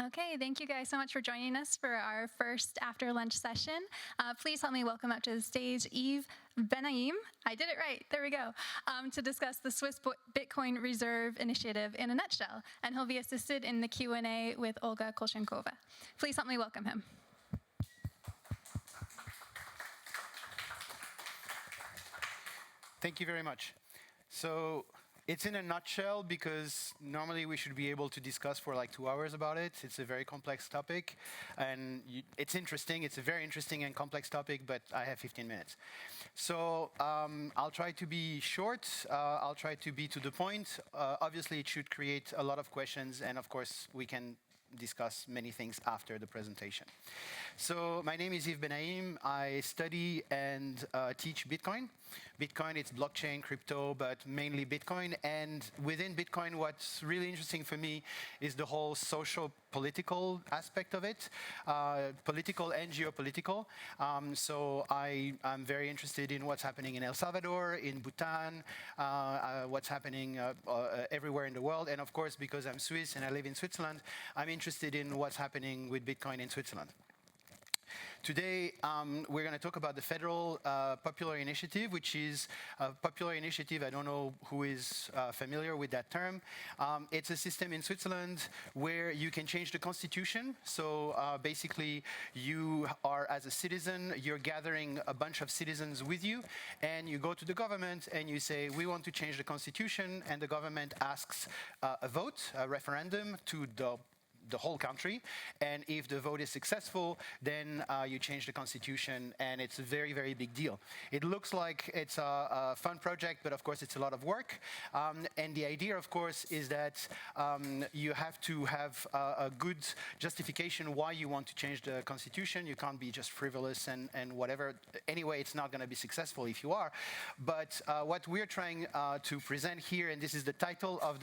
Okay, thank you guys so much for joining us for our first after lunch session. Please help me welcome up to the stage Yves Bennaïm. I did it right, there we go, to discuss the Swiss Bitcoin Reserve Initiative in a nutshell. And he'll be assisted in the Q&A with Olga Kolchenkova. Please help me welcome him. Thank you very much. So it's in a nutshell because normally we should be able to discuss for like 2 hours about it. It's a very complex topic and it's interesting. It's a very interesting and complex topic, but I have 15 minutes. So I'll try to be short. I'll try to be to the point. Obviously, it should create a lot of questions, and of course, we can discuss many things after the presentation. So my name is Yves Bennaïm. I study and teach Bitcoin. Bitcoin, it's blockchain, crypto, but mainly Bitcoin. And within Bitcoin, what's really interesting for me is the whole social political aspect of it, political and geopolitical. So I'm very interested in what's happening in El Salvador, in Bhutan, what's happening everywhere in the world. And of course, because I'm Swiss and I live in Switzerland, I'm interested in what's happening with Bitcoin in Switzerland. Today, we're going to talk about the Federal Popular Initiative, which is a popular initiative. I don't know who is familiar with that term. It's a system in Switzerland where you can change the constitution. So basically, you are, as a citizen, you're gathering a bunch of citizens with you, and you go to the government and you say, we want to change the constitution, and the government asks a vote, a referendum to the whole country, and if the vote is successful, then you change the constitution, and it's a very, very big deal. It looks like it's a fun project, but of course it's a lot of work. And the idea, of course, is that you have to have a good justification why you want to change the constitution. You can't be just frivolous and whatever. Anyway, it's not going to be successful if you are. But what we're trying to present here, and this is the title of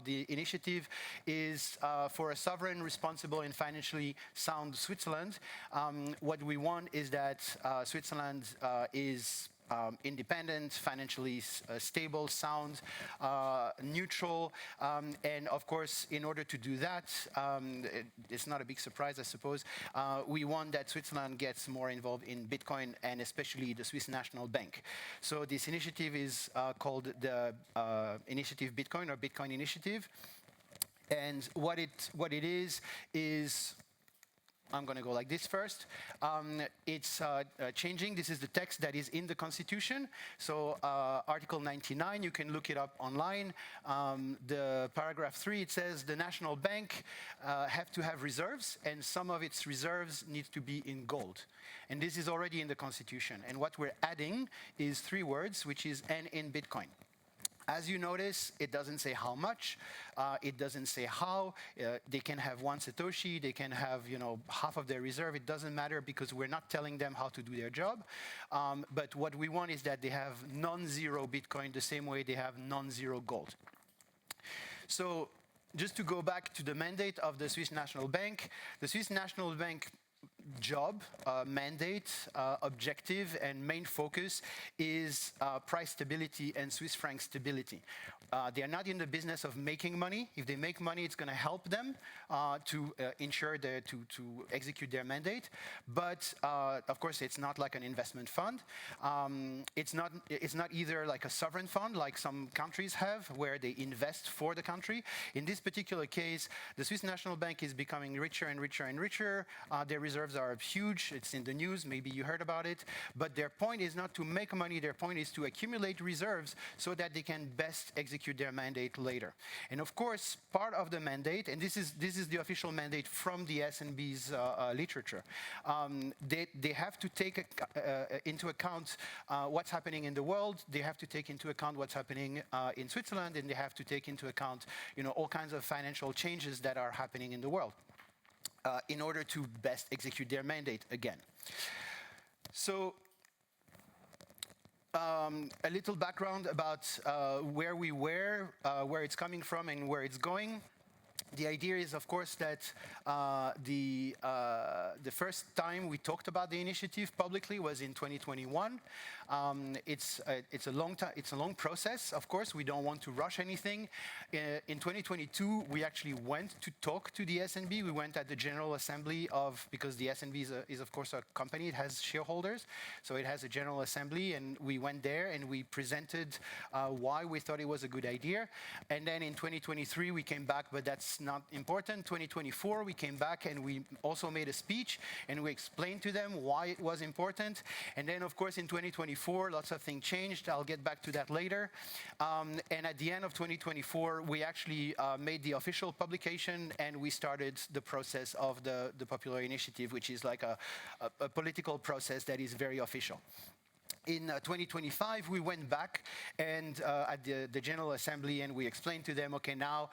the initiative, is for a sovereign, responsible, and financially sound Switzerland. What we want is that Switzerland is independent, financially stable, sound, neutral, and of course, in order to do that, it's not a big surprise, I suppose, we want that Switzerland gets more involved in Bitcoin and especially the Swiss National Bank. So this initiative is called the Initiative Bitcoin, or Bitcoin Initiative. And what it is I'm going to go like this first. It's changing. This is the text that is in the Constitution. So Article 99, you can look it up online. The paragraph 3, it says the National Bank have to have reserves, and some of its reserves need to be in gold. And this is already in the Constitution. And what we're adding is 3 words, which is "and in Bitcoin." As you notice, it doesn't say how much, it doesn't say how. They can have 1 Satoshi, they can have, half of their reserve. It doesn't matter because we're not telling them how to do their job. But what we want is that they have non-zero Bitcoin the same way they have non-zero gold. So just to go back to the mandate of the Swiss National Bank, the Swiss National Bank job, mandate, objective, and main focus is price stability and Swiss franc stability. They are not in the business of making money. If they make money, it's going to help them to ensure to execute their mandate. But of course, it's not like an investment fund. It's not either like a sovereign fund like some countries have, where they invest for the country. In this particular case, the Swiss National Bank is becoming richer and richer and richer. Their reserves are huge. It's in the news. Maybe you heard about it. But their point is not to make money. Their point is to accumulate reserves so that they can best execute their mandate later. And of course, part of the mandate, and this is the official mandate from the SNB's literature, they have to take into account what's happening in the world. They have to take into account what's happening in Switzerland, and they have to take into account, all kinds of financial changes that are happening in the world. In order to best execute their mandate again. So a little background about where we were, where it's coming from, and where it's going. The idea is, of course, that the first time we talked about the initiative publicly was in 2021. It's a long process. Of course, we don't want to rush anything. In 2022, we actually went to talk to the SNB. We went at the General Assembly because the SNB is of course a company. It has shareholders, so it has a General Assembly, and we went there and we presented why we thought it was a good idea. And then in 2023, we came back, but that's not important. 2024, we came back and we also made a speech and we explained to them why it was important. And then, of course, in 2024, lots of things changed. I'll get back to that later. And at the end of 2024, we actually made the official publication and we started the process of the Popular Initiative, which is like a political process that is very official. In 2025, we went back and at the General Assembly and we explained to them, okay, now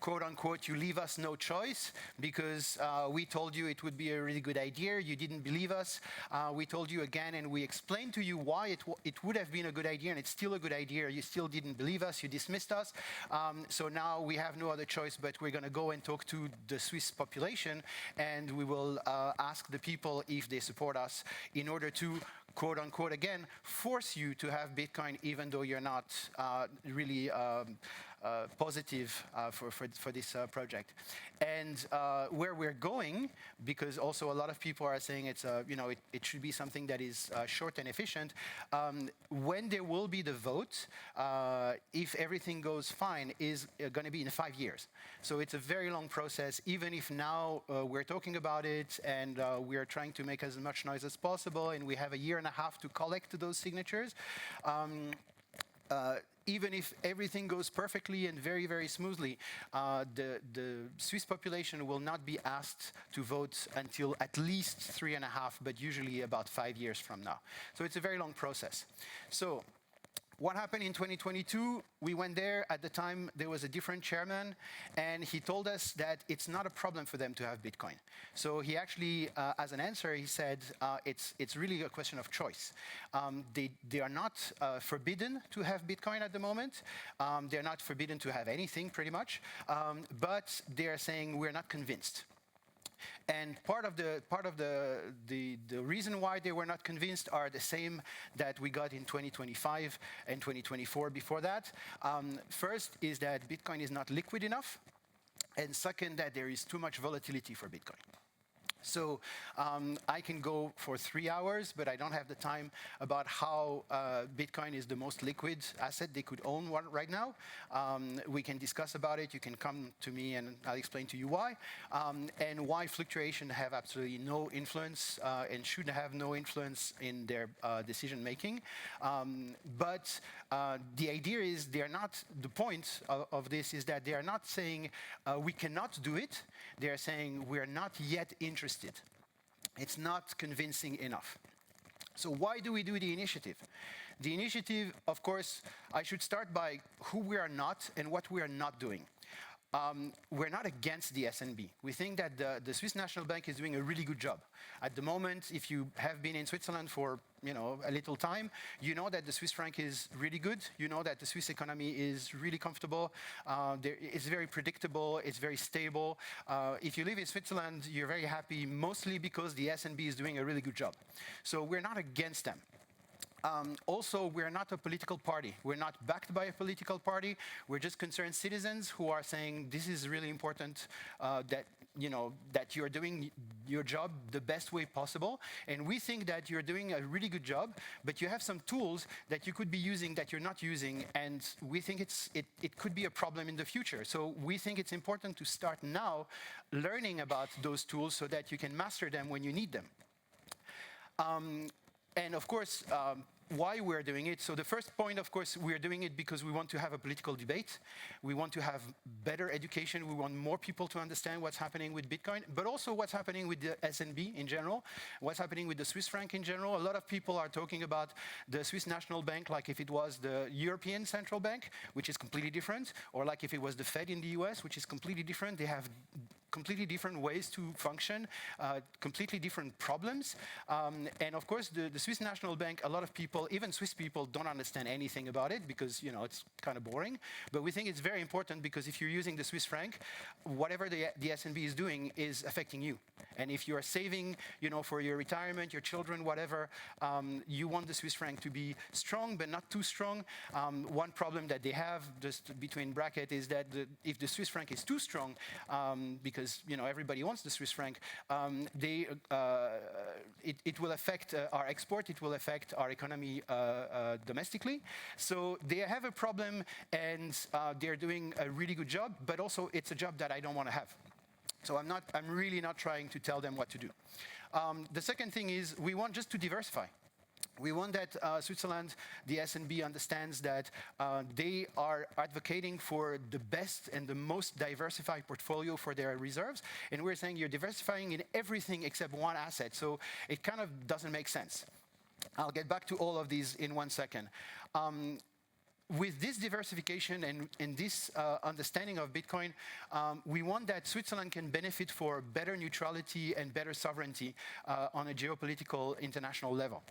quote unquote, you leave us no choice because we told you it would be a really good idea. You didn't believe us. We told you again and we explained to you why it would have been a good idea and it's still a good idea. You still didn't believe us. You dismissed us. So now we have no other choice, but we're going to go and talk to the Swiss population and we will ask the people if they support us in order to quote unquote, again, force you to have Bitcoin even though you're not really positive for this project. And where we're going, because also a lot of people are saying it's it should be something that is short and efficient. When there will be the vote, if everything goes fine, is going to be in 5 years. So it's a very long process. Even if now we're talking about it and we're trying to make as much noise as possible, and we have a year and a half to collect those signatures. Even if everything goes perfectly and very, very smoothly, the Swiss population will not be asked to vote until at least 3.5, but usually about 5 years from now. So it's a very long process. So what happened in 2022? We went there. At the time, there was a different chairman, and he told us that it's not a problem for them to have Bitcoin. So he actually, as an answer, he said it's really a question of choice. They are not forbidden to have Bitcoin at the moment. They're not forbidden to have anything, pretty much. But they are saying we're not convinced. And part of the reason why they were not convinced are the same that we got in 2025 and 2024 before that. First is that Bitcoin is not liquid enough. And second, that there is too much volatility for Bitcoin. So I can go for 3 hours, but I don't have the time about how Bitcoin is the most liquid asset they could own right now. We can discuss about it. You can come to me and I'll explain to you why. And why fluctuation have absolutely no influence and should have no influence in their decision making. But the idea is the point of this is that they are not saying we cannot do it. They are saying we are not yet interested. It's not convincing enough. So why do we do the initiative? The initiative, of course, I should start by who we are not and what we are not doing. We're not against the SNB. We think that the Swiss National Bank is doing a really good job. At the moment, if you have been in Switzerland for a little time, you know that the Swiss franc is really good. You know that the Swiss economy is really comfortable. It's very predictable. It's very stable. If you live in Switzerland, you're very happy, mostly because the SNB is doing a really good job. So we're not against them. Also, we're not a political party. We're not backed by a political party. We're just concerned citizens who are saying this is really important that you're doing your job the best way possible. And we think that you're doing a really good job, but you have some tools that you could be using that you're not using. And we think it could be a problem in the future. So we think it's important to start now learning about those tools so that you can master them when you need them. And of course, why we're doing it. So the first point, of course, we're doing it because we want to have a political debate. We want to have better education. We want more people to understand what's happening with Bitcoin, but also what's happening with the SNB in general, what's happening with the Swiss franc in general. A lot of people are talking about the Swiss National Bank like if it was the European Central Bank, which is completely different, or like if it was the Fed in the US, which is completely different. They have completely different ways to function, completely different problems. And of course, the Swiss National Bank, a lot of people, even Swiss people, don't understand anything about it because, it's kind of boring. But we think it's very important because if you're using the Swiss franc, whatever the SNB is doing is affecting you. And if you are saving, for your retirement, your children, whatever, you want the Swiss franc to be strong, but not too strong. One problem that they have, just between bracket, is that if the Swiss franc is too strong, because everybody wants the Swiss franc, it will affect our export. It will affect our economy domestically. So they have a problem, and they're doing a really good job. But also, it's a job that I don't want to have. So I'm really not trying to tell them what to do. The second thing is we want just to diversify. We want that Switzerland, the SNB, understands that they are advocating for the best and the most diversified portfolio for their reserves. And we're saying you're diversifying in everything except one asset. So it kind of doesn't make sense. I'll get back to all of these in 1 second. With this diversification and this understanding of Bitcoin, we want that Switzerland can benefit for better neutrality and better sovereignty on a geopolitical international level.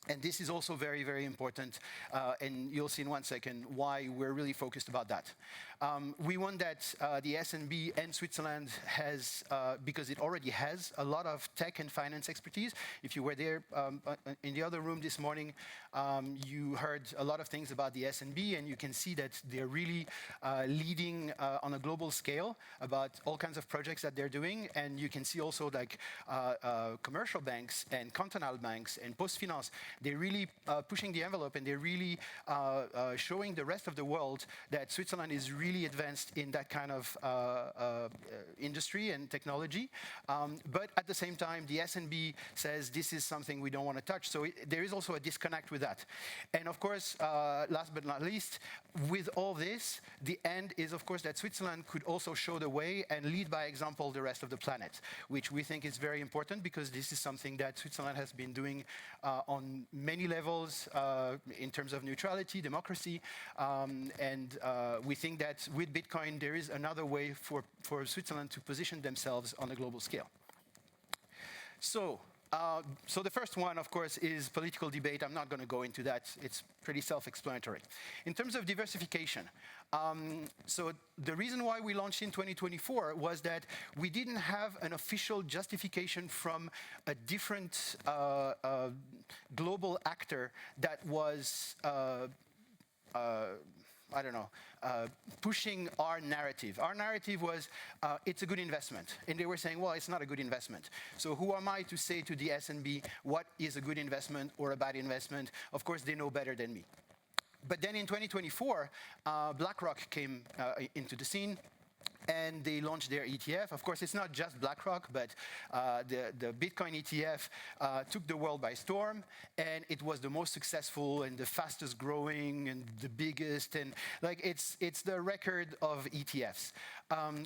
And this is also very, very important, and you'll see in 1 second why we're really focused about that. We want that the SNB and Switzerland has, because it already has a lot of tech and finance expertise. If you were there in the other room this morning, you heard a lot of things about the SNB, and you can see that they're really leading on a global scale about all kinds of projects that they're doing. And you can see also like commercial banks and cantonal banks and PostFinance, they're really pushing the envelope, and they're really showing the rest of the world that Switzerland is really advanced in that kind of industry and technology. But at the same time, the SNB says this is something we don't want to touch. So there is also a disconnect with that. And of course, last but not least, with all this, the end is, of course, that Switzerland could also show the way and lead by example the rest of the planet, which we think is very important because this is something that Switzerland has been doing on many levels in terms of neutrality, democracy, and we think that with Bitcoin there is another way for Switzerland to position themselves on a global scale. So the first one, of course, is political debate. I'm not going to go into that. It's pretty self-explanatory. In terms of diversification, so the reason why we launched in 2024 was that we didn't have an official justification from a different global actor that was pushing our narrative. Our narrative was, it's a good investment. And they were saying, well, it's not a good investment. So who am I to say to the SNB what is a good investment or a bad investment? Of course, they know better than me. But then in 2024, BlackRock came into the scene, and they launched their ETF. Of course, it's not just BlackRock, but the Bitcoin ETF took the world by storm, and it was the most successful and the fastest growing and the biggest, and like it's the record of ETFs.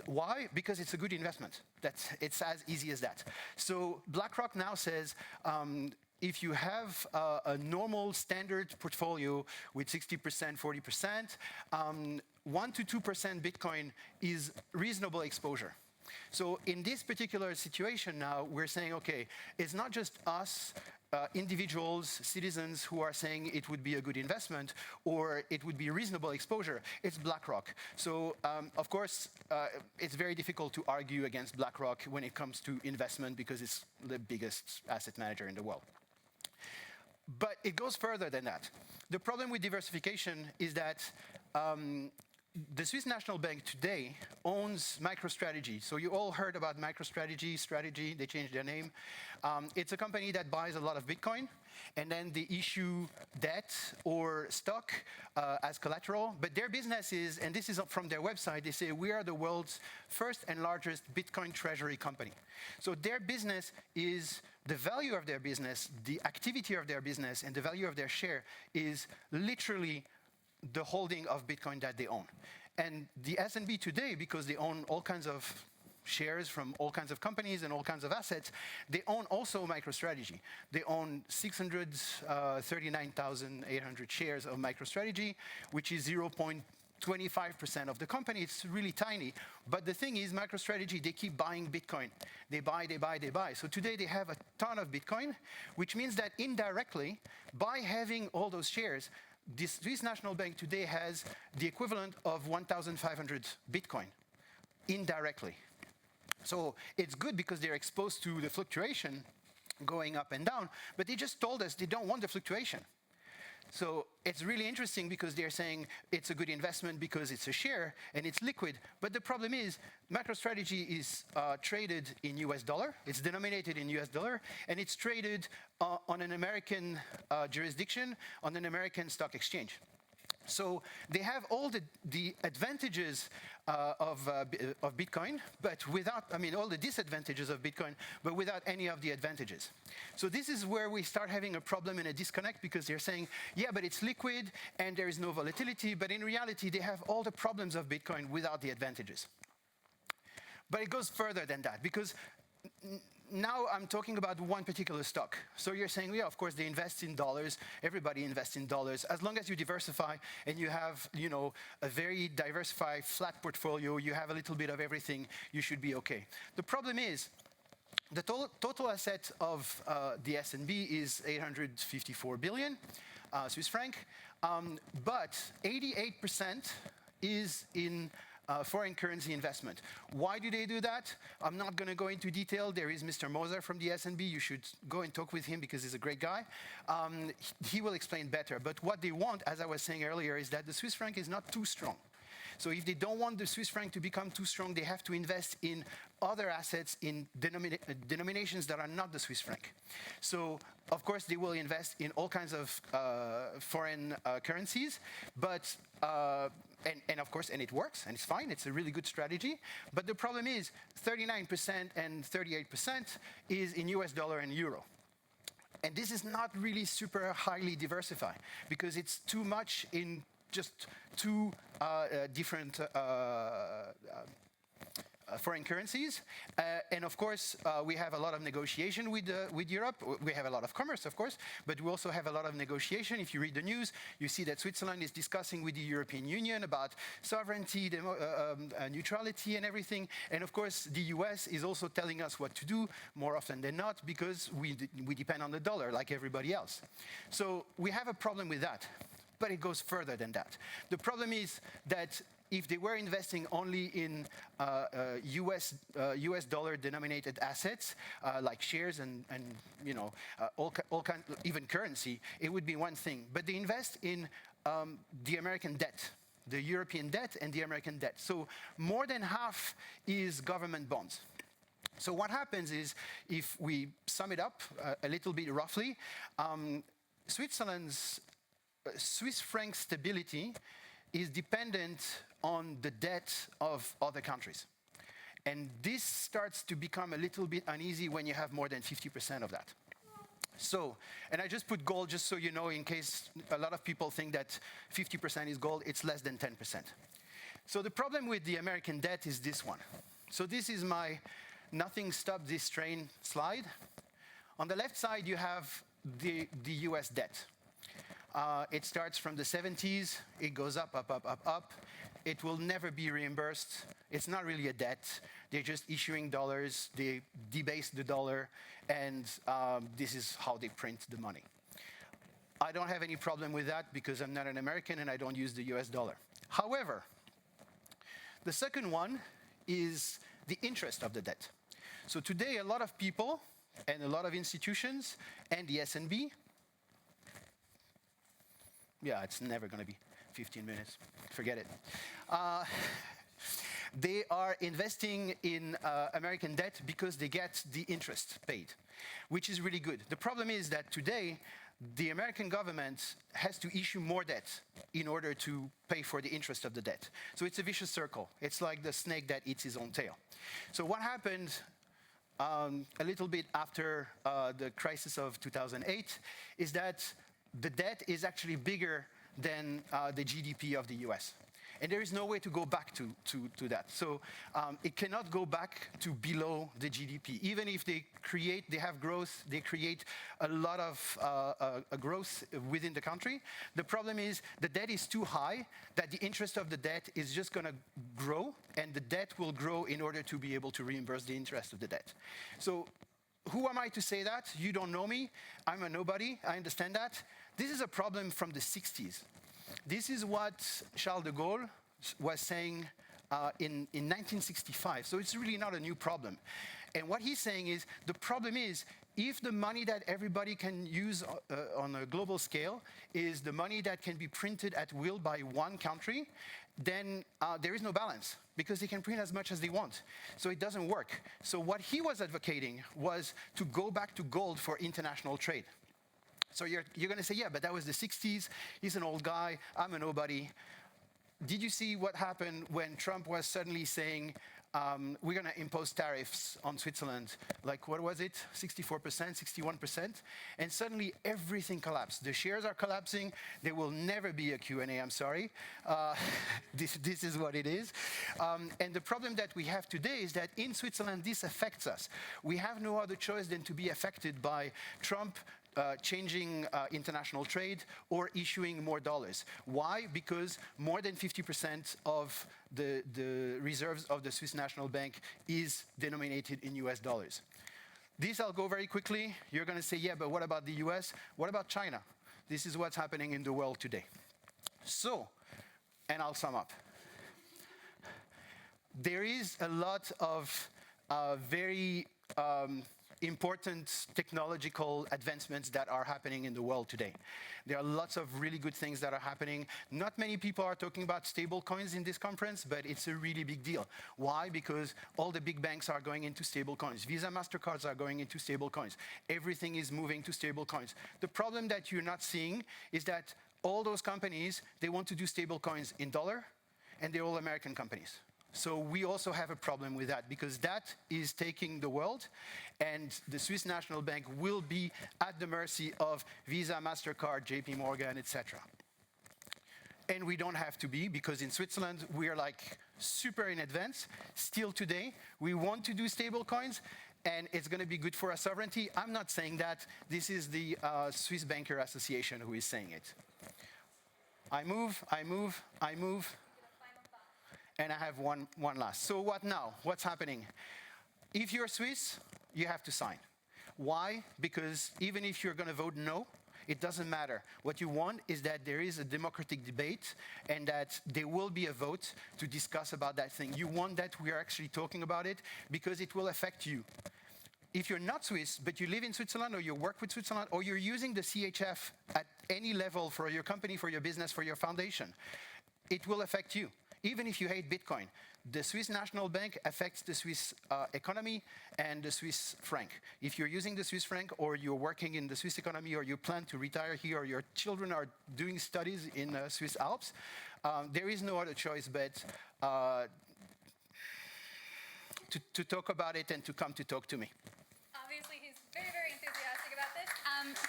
Why? Because it's a good investment. It's as easy as that. So BlackRock now says, if you have a normal standard portfolio with 60%, 40%, 1 to 2% Bitcoin is reasonable exposure. So in this particular situation now, we're saying, okay, it's not just us, individuals, citizens who are saying it would be a good investment or it would be reasonable exposure. It's BlackRock. So, of course, it's very difficult to argue against BlackRock when it comes to investment because it's the biggest asset manager in the world. But it goes further than that. The problem with diversification is that the Swiss National Bank today owns MicroStrategy. So you all heard about MicroStrategy, they changed their name. It's a company that buys a lot of Bitcoin, and then they issue debt or stock as collateral. But their business is, and this is from their website, they say, we are the world's first and largest Bitcoin treasury company. So their business is, the value of their business, the activity of their business, and the value of their share is literally the holding of Bitcoin that they own. And the SNB today, because they own all kinds of shares from all kinds of companies and all kinds of assets, they own also MicroStrategy. They own 639,800 shares of MicroStrategy, which is 25% of the company. It's really tiny. But the thing is, MicroStrategy, they keep buying Bitcoin. They buy, they buy, they buy. So today they have a ton of Bitcoin, which means that indirectly, by having all those shares, this Swiss National Bank today has the equivalent of 1,500 Bitcoin, indirectly. So it's good because they're exposed to the fluctuation going up and down, but they just told us they don't want the fluctuation. So it's really interesting because they're saying it's a good investment because it's a share and it's liquid. But the problem is MicroStrategy is traded in US dollar. It's denominated in US dollar, and it's traded on an American jurisdiction, on an American stock exchange. So they have all the advantages of Bitcoin, but without, I mean, all the disadvantages of Bitcoin, but without any of the advantages. So this is where we start having a problem and a disconnect, because they're saying, yeah, but it's liquid and there is no volatility, but in reality, they have all the problems of Bitcoin without the advantages. But it goes further than that, because now I'm talking about one particular stock. So you're saying, yeah, of course, they invest in dollars. Everybody invests in dollars. As long as you diversify and you have, you know, a very diversified, flat portfolio, you have a little bit of everything, you should be okay. The problem is, the total asset of the S&B is 854 billion Swiss franc, but 88% is in foreign currency investment. Why do they do that? I'm not going to go into detail. There is Mr. Moser from the S&B. You should go and talk with him because he's a great guy. He will explain better. But what they want, as I was saying earlier, is that the Swiss franc is not too strong. So if they don't want the Swiss franc to become too strong, they have to invest in other assets in denominations that are not the Swiss franc. So, of course, they will invest in all kinds of foreign currencies, but and of course, and it works, and it's fine. It's a really good strategy. But the problem is 39% and 38% is in US dollar and euro. And this is not really super highly diversified, because it's too much in just two different foreign currencies. And of course, we have a lot of negotiation with Europe. We have a lot of commerce, of course, but we also have a lot of negotiation. If you read the news, you see that Switzerland is discussing with the European Union about sovereignty, neutrality, and everything. And of course, the US is also telling us what to do more often than not, because we depend on the dollar like everybody else. So we have a problem with that. But it goes further than that. The problem is that if they were investing only in US dollar denominated assets, like shares and you know, all kind, even currency, it would be one thing. But they invest in the American debt, the European debt and the American debt. So more than half is government bonds. So what happens is, if we sum it up a little bit roughly, Switzerland's Swiss franc stability is dependent on the debt of other countries. And this starts to become a little bit uneasy when you have more than 50% of that. So, and I just put gold just so you know, in case a lot of people think that 50% is gold, it's less than 10%. So the problem with the American debt is this one. So this is my nothing stopped this train slide. On the left side, you have the US debt. It starts from the 70s, it goes up, up, up, up, up. It will never be reimbursed. It's not really a debt. They're just issuing dollars, they debase the dollar, and this is how they print the money. I don't have any problem with that because I'm not an American and I don't use the US dollar. However, the second one is the interest of the debt. So today, a lot of people and a lot of institutions and the S&B, yeah, it's never going to be 15 minutes. Forget it. They are investing in American debt because they get the interest paid, which is really good. The problem is that today, the American government has to issue more debt in order to pay for the interest of the debt. So it's a vicious circle. It's like the snake that eats his own tail. So what happened a little bit after the crisis of 2008 is that the debt is actually bigger than the GDP of the US. And there is no way to go back to that. So it cannot go back to below the GDP. Even if they have growth, they create a lot of growth within the country. The problem is the debt is too high that the interest of the debt is just going to grow, and the debt will grow in order to be able to reimburse the interest of the debt. So who am I to say that? You don't know me. I'm a nobody. I understand that. This is a problem from the 60s. This is what Charles de Gaulle was saying in 1965. So it's really not a new problem. And what he's saying is, the problem is, if the money that everybody can use on a global scale is the money that can be printed at will by one country, then there is no balance, because they can print as much as they want. So it doesn't work. So what he was advocating was to go back to gold for international trade. So you're going to say, yeah, but that was the 60s. He's an old guy. I'm a nobody. Did you see what happened when Trump was suddenly saying, we're going to impose tariffs on Switzerland? Like, what was it? 64%, 61%? And suddenly everything collapsed. The shares are collapsing. There will never be a Q&A, I'm sorry. This is what it is. And the problem that we have today is that in Switzerland, this affects us. We have no other choice than to be affected by Trump changing international trade or issuing more dollars. Why? Because more than 50% of the reserves of the Swiss National Bank is denominated in US dollars. This I'll go very quickly. You're going to say, yeah, but what about the US? What about China? This is what's happening in the world today. So, and I'll sum up. There is a lot of very important technological advancements that are happening in the world today. There are lots of really good things that are happening. Not many people are talking about stable coins in this conference, but it's a really big deal. Why? Because all the big banks are going into stable coins. Visa, MasterCards are going into stable coins. Everything is moving to stable coins. The problem that you're not seeing is that all those companies, they want to do stable coins in dollar, and they're all American companies. So we also have a problem with that, because that is taking the world, and the Swiss National Bank will be at the mercy of Visa, MasterCard, JP Morgan, etc. And we don't have to be, because in Switzerland, we are like super in advance. Still today, we want to do stable coins, and it's going to be good for our sovereignty. I'm not saying that. This is the Swiss Banker Association who is saying it. I move. And I have one last. So what now? What's happening? If you're Swiss, you have to sign. Why? Because even if you're going to vote no, it doesn't matter. What you want is that there is a democratic debate and that there will be a vote to discuss about that thing. You want that we are actually talking about it because it will affect you. If you're not Swiss, but you live in Switzerland or you work with Switzerland or you're using the CHF at any level for your company, for your business, for your foundation, it will affect you. Even if you hate Bitcoin, the Swiss National Bank affects the Swiss economy and the Swiss franc. If you're using the Swiss franc or you're working in the Swiss economy or you plan to retire here or your children are doing studies in Swiss Alps, there is no other choice but to talk about it and to come to talk to me. Obviously, he's very, very enthusiastic about this.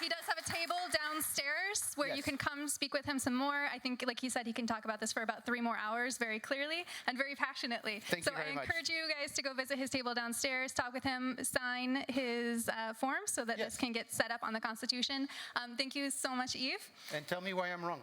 He does have a table downstairs where you can come speak with him some more. I think, like he said, he can talk about this for about 3 more hours very clearly and very passionately. Thank you very much. I encourage you guys to go visit his table downstairs, talk with him, sign his form so that this can get set up on the Constitution. Thank you so much, Yves. And tell me why I'm wrong.